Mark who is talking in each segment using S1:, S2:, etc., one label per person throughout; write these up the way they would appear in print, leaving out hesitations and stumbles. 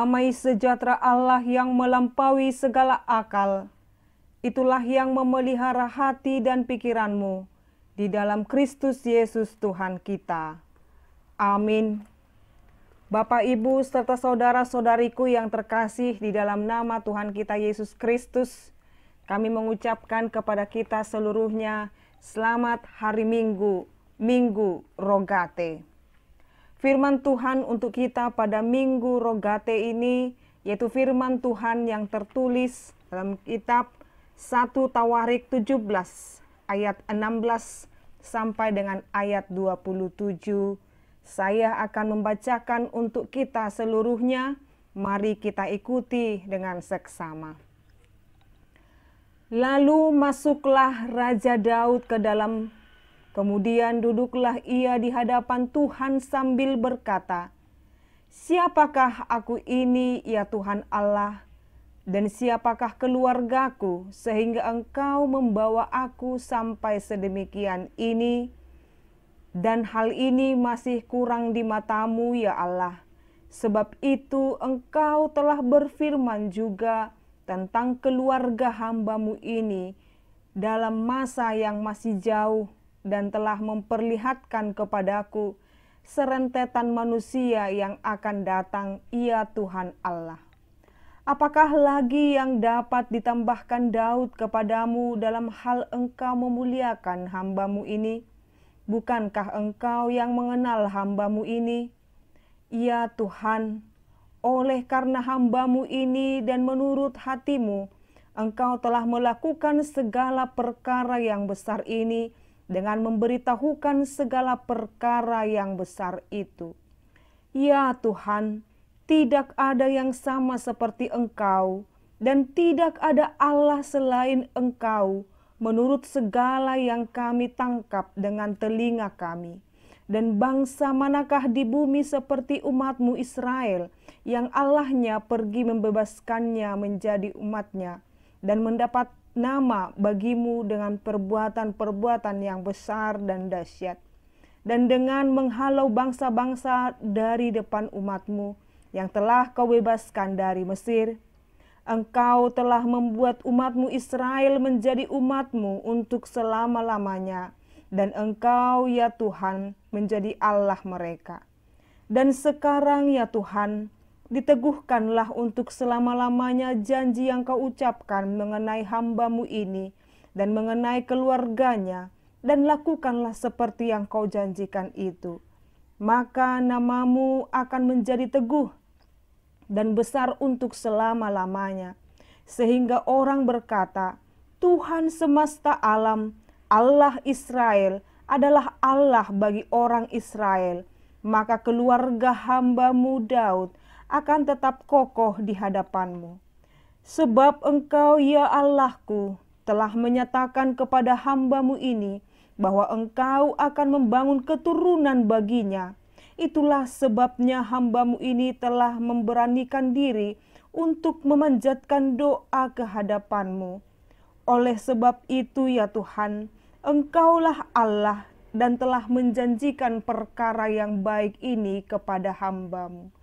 S1: Damai sejahtera Allah yang melampaui segala akal, itulah yang memelihara hati dan pikiranmu di dalam Kristus Yesus Tuhan kita. Amin. Bapak, Ibu, serta saudara-saudariku yang terkasih di dalam nama Tuhan kita Yesus Kristus, kami mengucapkan kepada kita seluruhnya selamat hari Minggu, Minggu Rogate. Firman Tuhan untuk kita pada Minggu Rogate ini, yaitu firman Tuhan yang tertulis dalam kitab 1 Tawarik 17 ayat 16 sampai dengan ayat 27. Saya akan membacakan untuk kita seluruhnya. Mari kita ikuti dengan seksama. Lalu masuklah Raja Daud ke dalam, kemudian duduklah ia di hadapan Tuhan sambil berkata, "Siapakah aku ini, ya Tuhan Allah, dan siapakah keluargaku, sehingga Engkau membawa aku sampai sedemikian ini? Dan hal ini masih kurang di mata-Mu, ya Allah. Sebab itu Engkau telah berfirman juga tentang keluarga hamba-Mu ini dalam masa yang masih jauh, dan telah memperlihatkan kepadaku serentetan manusia yang akan datang, ya Tuhan Allah. Apakah lagi yang dapat ditambahkan Daud kepadamu dalam hal Engkau memuliakan hamba-Mu ini? Bukankah Engkau yang mengenal hamba-Mu ini? Ya Tuhan, oleh karena hamba-Mu ini dan menurut hati-Mu, Engkau telah melakukan segala perkara yang besar ini dengan memberitahukan segala perkara yang besar itu. Ya Tuhan, tidak ada yang sama seperti Engkau, dan tidak ada Allah selain Engkau, menurut segala yang kami tangkap dengan telinga kami. Dan bangsa manakah di bumi seperti umat-Mu Israel, yang Allahnya pergi membebaskannya menjadi umatnya, dan mendapat nama bagi-Mu dengan perbuatan-perbuatan yang besar dan dahsyat, dan dengan menghalau bangsa-bangsa dari depan umat-Mu yang telah Kau bebaskan dari Mesir. Engkau telah membuat umat-Mu Israel menjadi umat-Mu untuk selama-lamanya, dan Engkau, ya Tuhan, menjadi Allah mereka. Dan sekarang, ya Tuhan, diteguhkanlah untuk selama-lamanya janji yang Kau ucapkan mengenai hamba-Mu ini dan mengenai keluarganya, dan lakukanlah seperti yang Kau janjikan itu. Maka nama-Mu akan menjadi teguh dan besar untuk selama-lamanya, sehingga orang berkata, Tuhan semesta alam, Allah Israel, adalah Allah bagi orang Israel. Maka keluarga hamba-Mu Daud akan tetap kokoh di hadapan-Mu. Sebab Engkau, ya Allahku, telah menyatakan kepada hamba-Mu ini bahwa Engkau akan membangun keturunan baginya. Itulah sebabnya hamba-Mu ini telah memberanikan diri untuk memanjatkan doa ke hadapan-Mu. Oleh sebab itu, ya Tuhan, Engkaulah Allah dan telah menjanjikan perkara yang baik ini kepada hamba-Mu.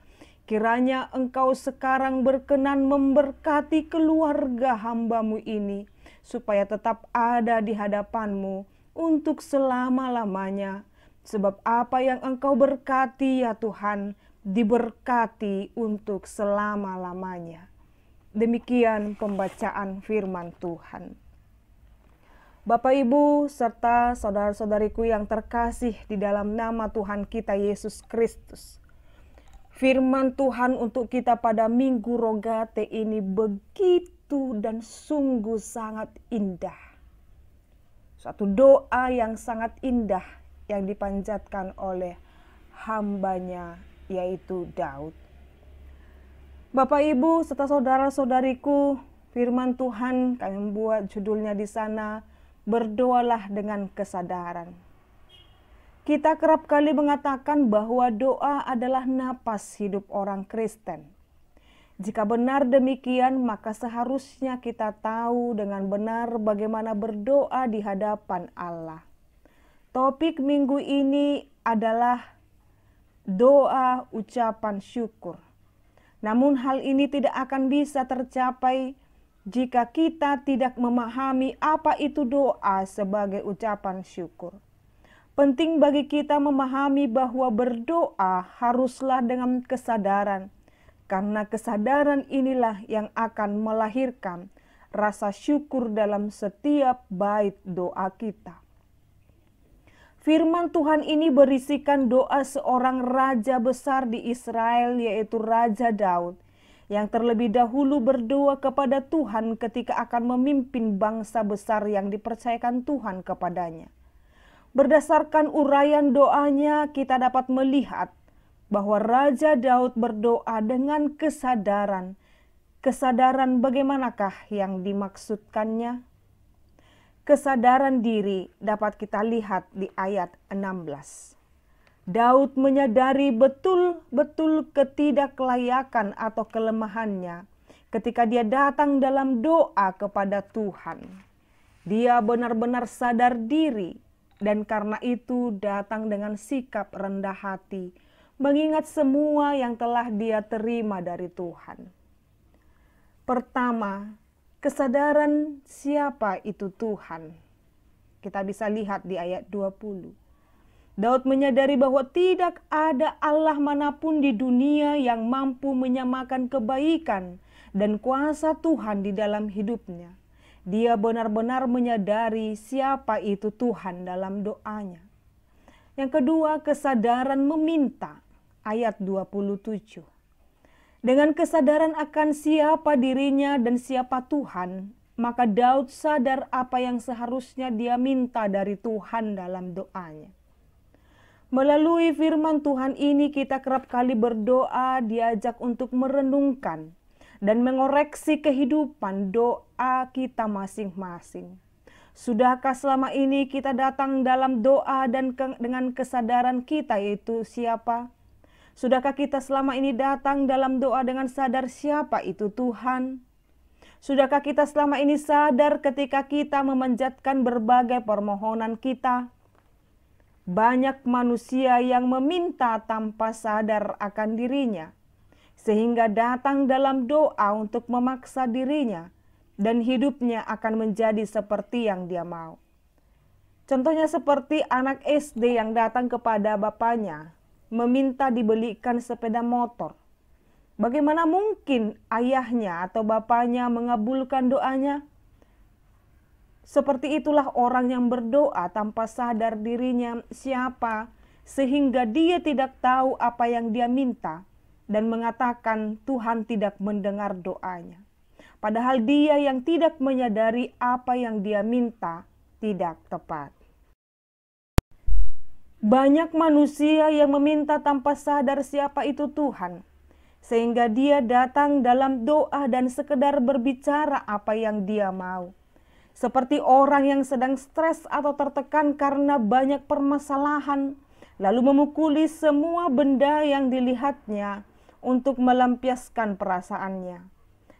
S1: Kiranya Engkau sekarang berkenan memberkati keluarga hamba-Mu ini, supaya tetap ada di hadapan-Mu untuk selama-lamanya. Sebab apa yang Engkau berkati, ya Tuhan, diberkati untuk selama-lamanya. Demikian pembacaan firman Tuhan. Bapak, Ibu, serta saudara-saudariku yang terkasih di dalam nama Tuhan kita Yesus Kristus. Firman Tuhan untuk kita pada Minggu Rogate ini begitu dan sungguh sangat indah. Suatu doa yang sangat indah yang dipanjatkan oleh hambanya, yaitu Daud. Bapak, Ibu, serta saudara-saudariku, firman Tuhan kami membuat judulnya di sana, berdoalah dengan kesadaran. Kita kerap kali mengatakan bahwa doa adalah napas hidup orang Kristen. Jika benar demikian, maka seharusnya kita tahu dengan benar bagaimana berdoa di hadapan Allah. Topik minggu ini adalah doa ucapan syukur. Namun hal ini tidak akan bisa tercapai jika kita tidak memahami apa itu doa sebagai ucapan syukur. Penting bagi kita memahami bahwa berdoa haruslah dengan kesadaran, karena kesadaran inilah yang akan melahirkan rasa syukur dalam setiap bait doa kita. Firman Tuhan ini berisikan doa seorang raja besar di Israel, yaitu Raja Daud, yang terlebih dahulu berdoa kepada Tuhan ketika akan memimpin bangsa besar yang dipercayakan Tuhan kepadanya. Berdasarkan uraian doanya, kita dapat melihat bahwa Raja Daud berdoa dengan kesadaran. Kesadaran bagaimanakah yang dimaksudkannya? Kesadaran diri dapat kita lihat di ayat 16. Daud menyadari betul-betul ketidaklayakan atau kelemahannya ketika dia datang dalam doa kepada Tuhan. Dia benar-benar sadar diri dan karena itu datang dengan sikap rendah hati, mengingat semua yang telah dia terima dari Tuhan. Pertama, kesadaran siapa itu Tuhan. Kita bisa lihat di ayat 20. Daud menyadari bahwa tidak ada Allah manapun di dunia yang mampu menyamakan kebaikan dan kuasa Tuhan di dalam hidupnya. Dia benar-benar menyadari siapa itu Tuhan dalam doanya. Yang kedua, kesadaran meminta. Ayat 27. Dengan kesadaran akan siapa dirinya dan siapa Tuhan, maka Daud sadar apa yang seharusnya dia minta dari Tuhan dalam doanya. Melalui firman Tuhan ini kita kerap kali berdoa, diajak untuk merenungkan dan mengoreksi kehidupan doa kita masing-masing. Sudahkah selama ini kita datang dalam doa dan dengan kesadaran kita yaitu siapa? Sudahkah kita selama ini datang dalam doa dengan sadar siapa itu Tuhan? Sudahkah kita selama ini sadar ketika kita memanjatkan berbagai permohonan kita? Banyak manusia yang meminta tanpa sadar akan dirinya, sehingga datang dalam doa untuk memaksa dirinya dan hidupnya akan menjadi seperti yang dia mau. Contohnya seperti anak SD yang datang kepada bapaknya, meminta dibelikan sepeda motor. Bagaimana mungkin ayahnya atau bapaknya mengabulkan doanya? Seperti itulah orang yang berdoa tanpa sadar dirinya siapa, sehingga dia tidak tahu apa yang dia minta dan mengatakan Tuhan tidak mendengar doanya. Padahal dia yang tidak menyadari apa yang dia minta tidak tepat. Banyak manusia yang meminta tanpa sadar siapa itu Tuhan, sehingga dia datang dalam doa dan sekedar berbicara apa yang dia mau. Seperti orang yang sedang stres atau tertekan karena banyak permasalahan, lalu memukuli semua benda yang dilihatnya untuk melampiaskan perasaannya,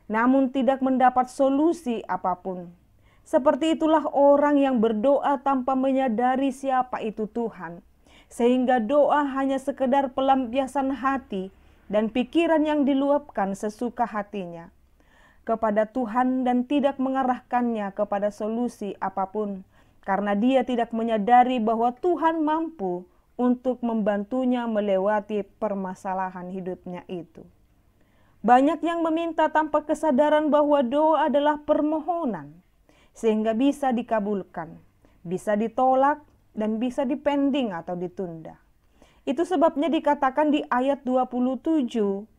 S1: namun tidak mendapat solusi apapun. Seperti itulah orang yang berdoa tanpa menyadari siapa itu Tuhan, sehingga doa hanya sekedar pelampiasan hati dan pikiran yang diluapkan sesuka hatinya kepada Tuhan dan tidak mengarahkannya kepada solusi apapun, karena dia tidak menyadari bahwa Tuhan mampu untuk membantunya melewati permasalahan hidupnya itu. Banyak yang meminta tanpa kesadaran bahwa doa adalah permohonan, sehingga bisa dikabulkan, bisa ditolak, dan bisa dipending atau ditunda. Itu sebabnya dikatakan di ayat 27,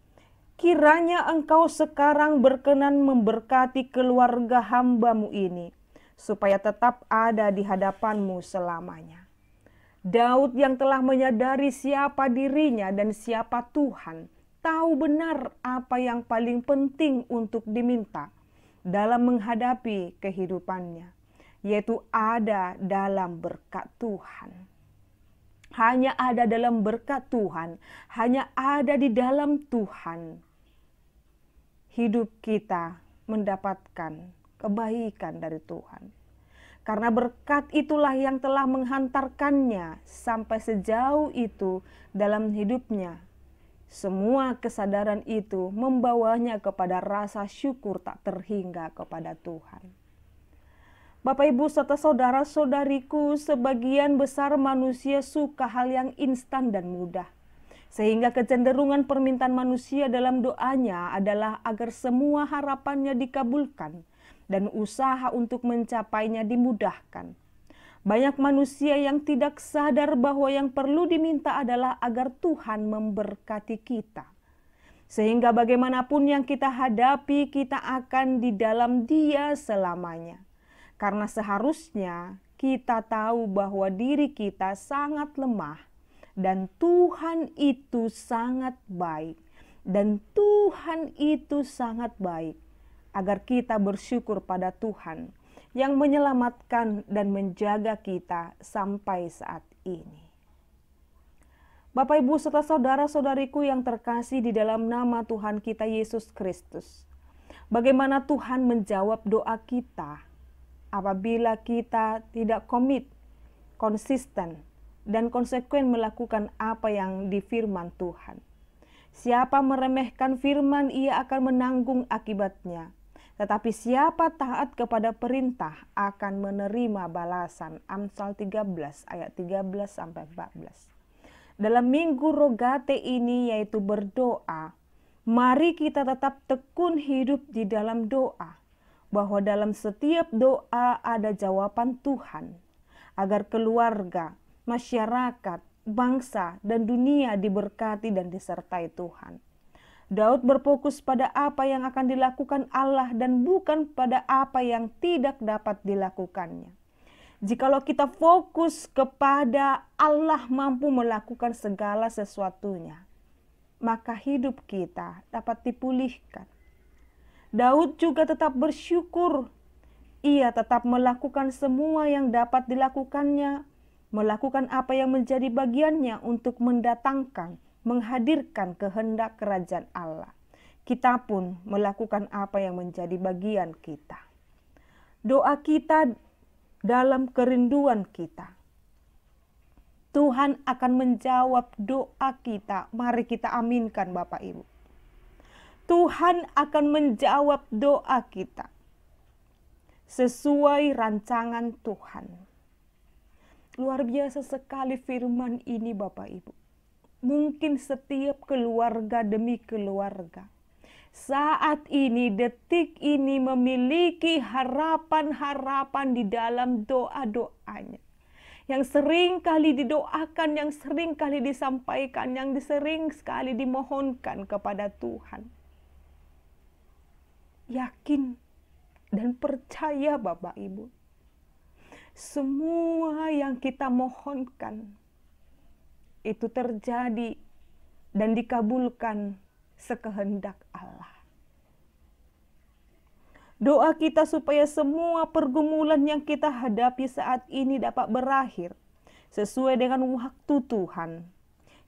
S1: kiranya engkau sekarang berkenan memberkati keluarga hamba-Mu ini, supaya tetap ada di hadapan-Mu selamanya. Daud yang telah menyadari siapa dirinya dan siapa Tuhan, tahu benar apa yang paling penting untuk diminta dalam menghadapi kehidupannya, yaitu ada dalam berkat Tuhan. Hanya ada dalam berkat Tuhan, hanya ada di dalam Tuhan. Hidup kita mendapatkan kebaikan dari Tuhan. Karena berkat itulah yang telah menghantarkannya sampai sejauh itu dalam hidupnya. Semua kesadaran itu membawanya kepada rasa syukur tak terhingga kepada Tuhan. Bapak, Ibu, serta saudara-saudariku, sebagian besar manusia suka hal yang instan dan mudah. Sehingga kecenderungan permintaan manusia dalam doanya adalah agar semua harapannya dikabulkan dan usaha untuk mencapainya dimudahkan. Banyak manusia yang tidak sadar bahwa yang perlu diminta adalah agar Tuhan memberkati kita. Sehingga bagaimanapun yang kita hadapi, kita akan di dalam Dia selamanya. Karena seharusnya kita tahu bahwa diri kita sangat lemah dan Tuhan itu sangat baik. Dan Tuhan itu sangat baik agar kita bersyukur pada Tuhan yang menyelamatkan dan menjaga kita sampai saat ini. Bapak, Ibu, serta saudara-saudariku yang terkasih di dalam nama Tuhan kita Yesus Kristus, bagaimana Tuhan menjawab doa kita apabila kita tidak komit, konsisten, dan konsekuen melakukan apa yang difirman Tuhan. Siapa meremehkan firman, ia akan menanggung akibatnya. Tetapi siapa taat kepada perintah akan menerima balasan. Amsal 13 ayat 13-14. Dalam minggu Rogate ini, yaitu berdoa, mari kita tetap tekun hidup di dalam doa. Bahwa dalam setiap doa ada jawaban Tuhan. Agar keluarga, masyarakat, bangsa, dan dunia diberkati dan disertai Tuhan. Daud berfokus pada apa yang akan dilakukan Allah dan bukan pada apa yang tidak dapat dilakukannya. Jikalau kita fokus kepada Allah mampu melakukan segala sesuatunya, maka hidup kita dapat dipulihkan. Daud juga tetap bersyukur. Ia tetap melakukan semua yang dapat dilakukannya, melakukan apa yang menjadi bagiannya untuk menghadirkan kehendak kerajaan Allah. Kita pun melakukan apa yang menjadi bagian kita. Doa kita dalam kerinduan kita. Tuhan akan menjawab doa kita. Mari kita aminkan, Bapak Ibu. Tuhan akan menjawab doa kita sesuai rancangan Tuhan. Luar biasa sekali firman ini, Bapak Ibu. Mungkin setiap keluarga demi keluarga saat ini, detik ini memiliki harapan-harapan di dalam doa-doanya. Yang sering kali didoakan, yang sering kali disampaikan, yang sering sekali dimohonkan kepada Tuhan. Yakin dan percaya, Bapak Ibu, semua yang kita mohonkan itu terjadi dan dikabulkan sekehendak Allah. Doa kita supaya semua pergumulan yang kita hadapi saat ini dapat berakhir sesuai dengan waktu Tuhan,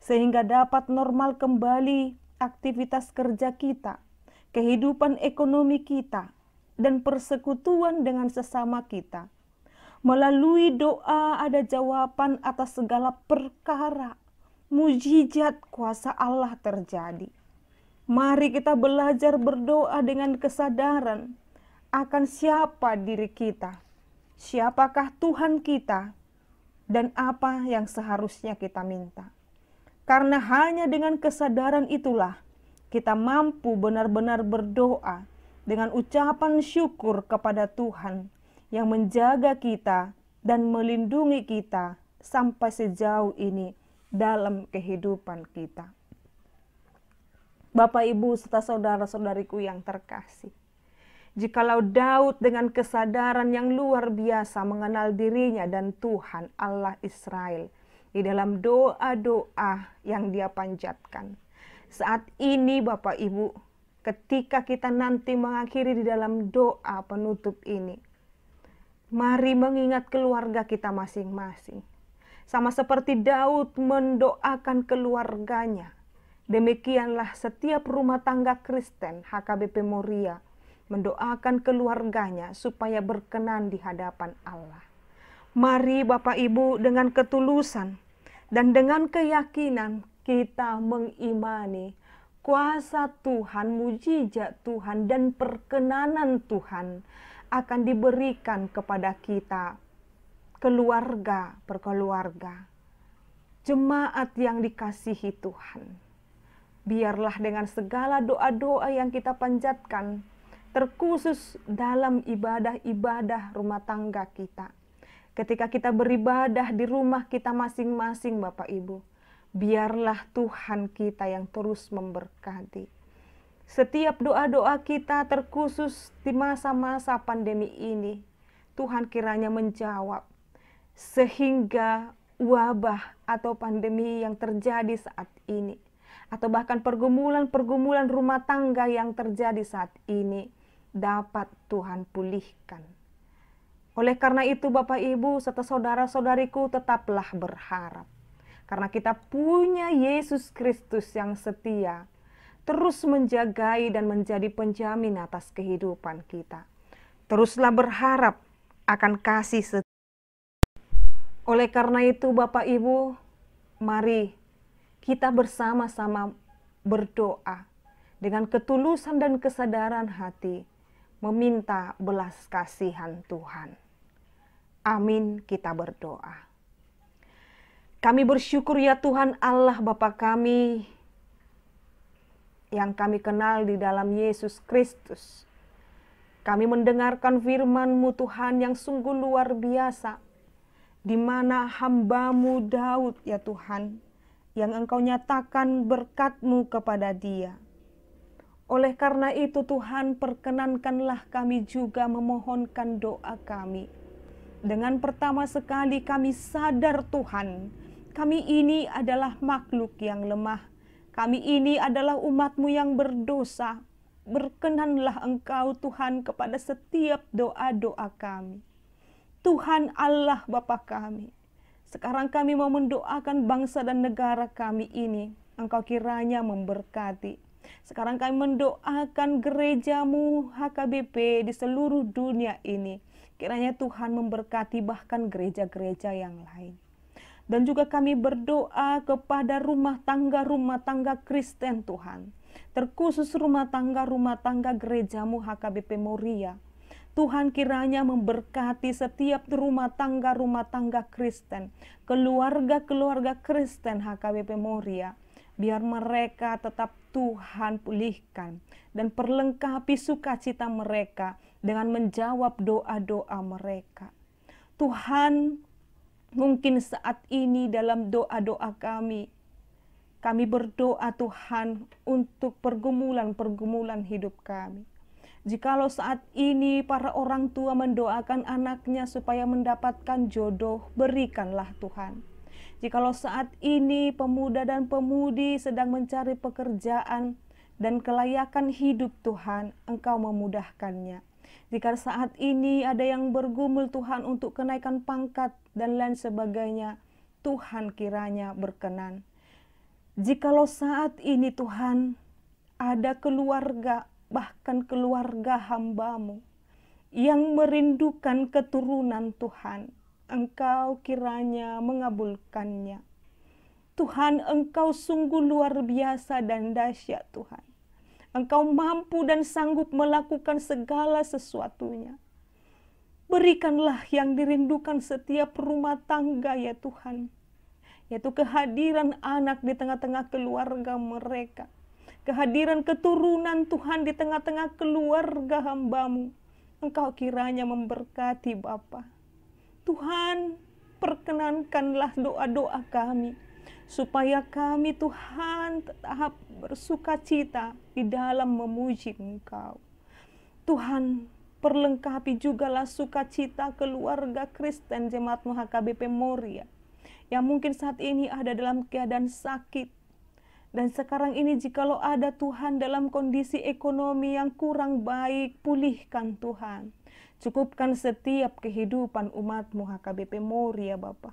S1: sehingga dapat normal kembali aktivitas kerja kita, kehidupan ekonomi kita, dan persekutuan dengan sesama kita. Melalui doa ada jawaban atas segala perkara. Mujizat kuasa Allah terjadi. Mari kita belajar berdoa dengan kesadaran akan siapa diri kita, siapakah Tuhan kita, dan apa yang seharusnya kita minta. Karena hanya dengan kesadaran itulah kita mampu benar-benar berdoa dengan ucapan syukur kepada Tuhan yang menjaga kita dan melindungi kita sampai sejauh ini dalam kehidupan kita. Bapak, Ibu, serta saudara-saudariku yang terkasih, jikalau Daud dengan kesadaran yang luar biasa mengenal dirinya dan Tuhan Allah Israel di dalam doa-doa yang dia panjatkan, saat ini Bapak Ibu, ketika kita nanti mengakhiri di dalam doa penutup ini, mari mengingat keluarga kita masing-masing. Sama seperti Daud mendoakan keluarganya, demikianlah setiap rumah tangga Kristen HKBP Moria mendoakan keluarganya supaya berkenan di hadapan Allah. Mari Bapak Ibu dengan ketulusan dan dengan keyakinan kita mengimani kuasa Tuhan, mujizat Tuhan, dan perkenanan Tuhan akan diberikan kepada kita, keluarga per keluarga, jemaat yang dikasihi Tuhan. Biarlah dengan segala doa-doa yang kita panjatkan, terkhusus dalam ibadah-ibadah rumah tangga kita. Ketika kita beribadah di rumah kita masing-masing, Bapak Ibu, biarlah Tuhan kita yang terus memberkati. Setiap doa-doa kita terkhusus di masa-masa pandemi ini, Tuhan kiranya menjawab, sehingga wabah atau pandemi yang terjadi saat ini, atau bahkan pergumulan-pergumulan rumah tangga yang terjadi saat ini, dapat Tuhan pulihkan. Oleh karena itu Bapak Ibu serta saudara-saudariku, tetaplah berharap. Karena kita punya Yesus Kristus yang setia, terus menjagai dan menjadi penjamin atas kehidupan kita. Teruslah berharap akan kasih setia. Oleh karena itu Bapak Ibu, mari kita bersama-sama berdoa dengan ketulusan dan kesadaran hati, meminta belas kasihan Tuhan. Amin, kita berdoa. Kami bersyukur ya Tuhan Allah Bapa kami yang kami kenal di dalam Yesus Kristus. Kami mendengarkan firman-Mu Tuhan yang sungguh luar biasa, di mana hamba-Mu Daud ya Tuhan, yang Engkau nyatakan berkat-Mu kepada dia. Oleh karena itu Tuhan, perkenankanlah kami juga memohonkan doa kami. Dengan pertama sekali kami sadar Tuhan, kami ini adalah makhluk yang lemah. Kami ini adalah umat-Mu yang berdosa. Berkenanlah Engkau Tuhan kepada setiap doa-doa kami. Tuhan Allah Bapa kami, sekarang kami mau mendoakan bangsa dan negara kami ini. Engkau kiranya memberkati. Sekarang kami mendoakan gereja-Mu HKBP di seluruh dunia ini. Kiranya Tuhan memberkati bahkan gereja-gereja yang lain. Dan juga kami berdoa kepada rumah tangga Kristen Tuhan. Terkhusus rumah tangga gereja-Mu HKBP Moria. Tuhan kiranya memberkati setiap rumah tangga Kristen, keluarga-keluarga Kristen HKBP Moria. Biar mereka tetap Tuhan pulihkan dan perlengkapi sukacita mereka dengan menjawab doa-doa mereka. Tuhan, mungkin saat ini dalam doa-doa kami berdoa Tuhan untuk pergumulan-pergumulan hidup kami. Jikalau saat ini para orang tua mendoakan anaknya supaya mendapatkan jodoh, berikanlah Tuhan. Jikalau saat ini pemuda dan pemudi sedang mencari pekerjaan dan kelayakan hidup Tuhan, Engkau memudahkannya. Jika saat ini ada yang bergumul Tuhan untuk kenaikan pangkat dan lain sebagainya, Tuhan kiranya berkenan. Jikalau saat ini Tuhan ada keluarga, bahkan keluarga hamba-Mu yang merindukan keturunan Tuhan, Engkau kiranya mengabulkannya. Tuhan, Engkau sungguh luar biasa dan dahsyat Tuhan. Engkau mampu dan sanggup melakukan segala sesuatunya. Berikanlah yang dirindukan setiap rumah tangga ya Tuhan, yaitu kehadiran anak di tengah-tengah keluarga mereka. Kehadiran keturunan Tuhan di tengah-tengah keluarga hamba-Mu. Engkau kiranya memberkati Bapa. Tuhan, perkenankanlah doa-doa kami, supaya kami Tuhan tetap bersukacita di dalam memuji Engkau. Tuhan, perlengkapi jugalah sukacita keluarga Kristen Jemaat HKBP Moria, yang mungkin saat ini ada dalam keadaan sakit. Dan sekarang ini jikalau ada Tuhan dalam kondisi ekonomi yang kurang baik, pulihkan Tuhan. Cukupkan setiap kehidupan umat-Mu HKBP Moria Bapa.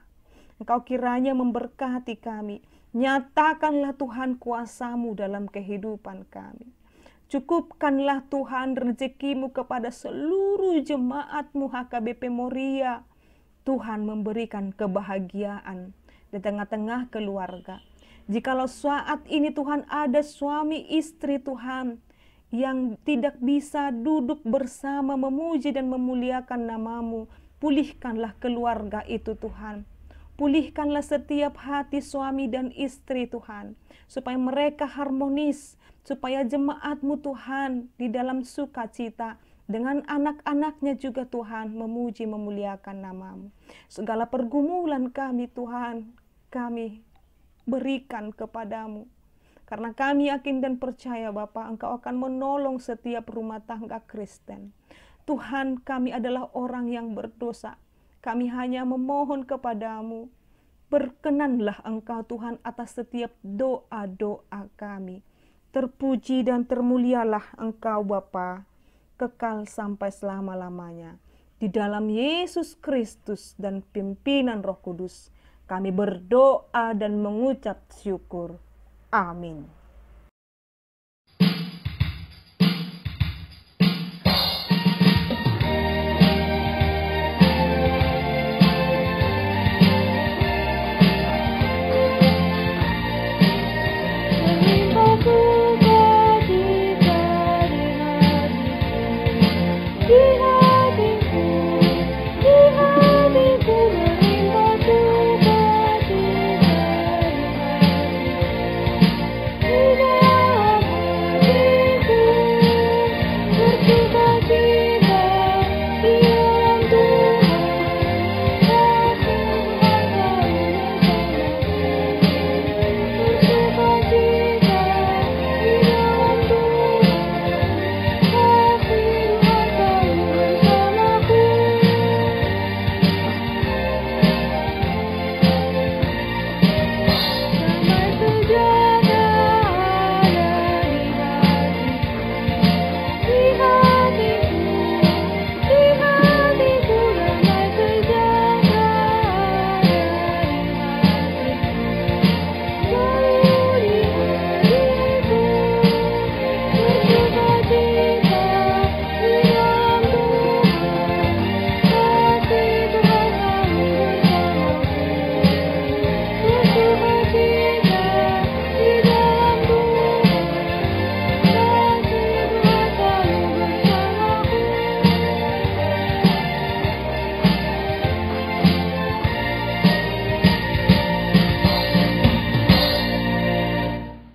S1: Engkau kiranya memberkati kami. Nyatakanlah Tuhan kuasa-Mu dalam kehidupan kami. Cukupkanlah Tuhan rezeki-Mu kepada seluruh jemaat-Mu HKBP Moria. Tuhan memberikan kebahagiaan di tengah-tengah keluarga. Jikalau saat ini Tuhan ada suami istri Tuhan yang tidak bisa duduk bersama memuji dan memuliakan nama-Mu, pulihkanlah keluarga itu Tuhan. Pulihkanlah setiap hati suami dan istri Tuhan, supaya mereka harmonis, supaya jemaat-Mu Tuhan di dalam sukacita, dengan anak-anaknya juga Tuhan memuji memuliakan nama-Mu. Segala pergumulan kami Tuhan, kami berikan kepadamu. Karena kami yakin dan percaya Bapa, Engkau akan menolong setiap rumah tangga Kristen. Tuhan, kami adalah orang yang berdosa. Kami hanya memohon kepadamu, berkenanlah Engkau Tuhan atas setiap doa-doa kami. Terpuji dan termulialah Engkau Bapa, kekal sampai selama-lamanya. Di dalam Yesus Kristus dan pimpinan Roh Kudus, kami berdoa dan mengucap syukur. Amin.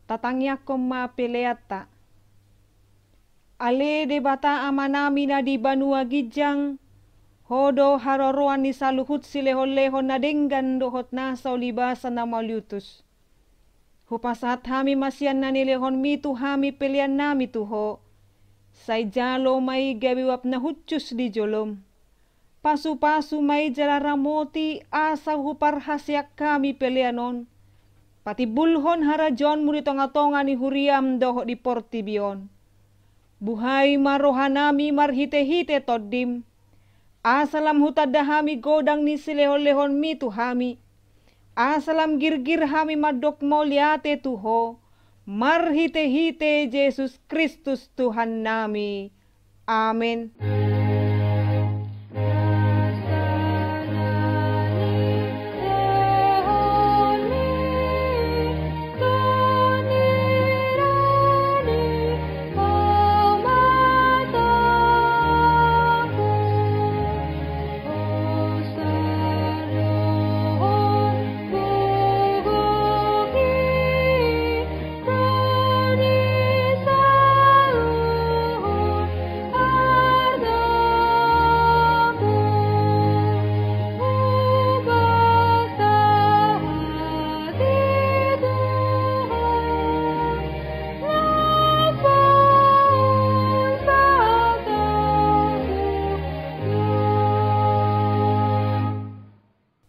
S1: Tatangya koma peleata. Ale de bata amanami na di banua gijang, hodo haroroan ni saluhut silehon-lehon na denggan dohot nasa olibasa na mauliutus. Hupasat hami masyan na nilehon mitu hami pelian nami tuho, say jalo may gabiwap na hutsus di jolom. Pasu-pasu may jalaramoti asa huparhasyak kami pelianon, pati bulhon harajon muli tonga-tonga ni huriam doho di portibion. Buhay marohanami marhite-hite toddim. Asalam hutadahami godang ni silehon-lehon mitu hami. Asalam girgir hami madok mauliate tuho. Marhite-hite Yesus Kristus Tuhan nami. Amin.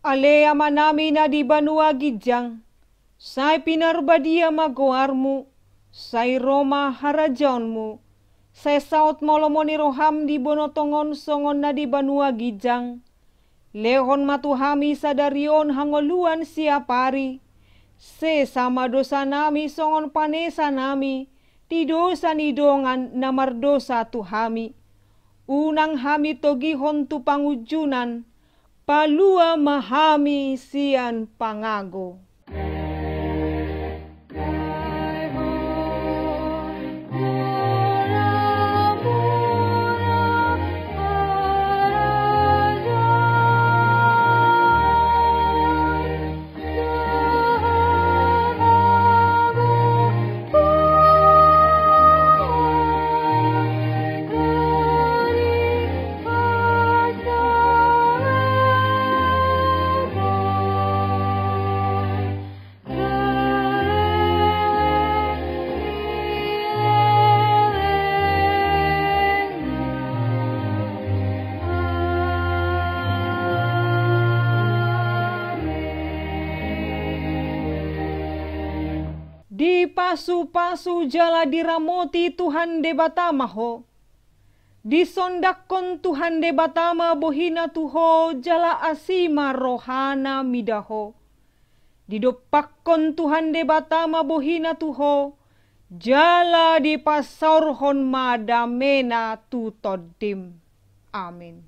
S1: Ale amanami na di banua gijang, say pinarbadia magoarmu, say Roma harajonmu, say saut molomoni roham di bonotongon songon na di banua gijang, lehon matuhami sadarion hangoluan siapari, se sama dosa nami songon panesa nami, di dosa nidongan namardosa tuhami, unang hami togihon tu pangujunan, palua mahami sian pangago. Di pasu-pasu jala diramoti Tuhan de batama ho. Di sondakon Tuhan de batama bohina tuho jala asima rohana midaho. Di dopakkon Tuhan de batama bohina tuho jala di pasaurhon madamena tutodim. Amin.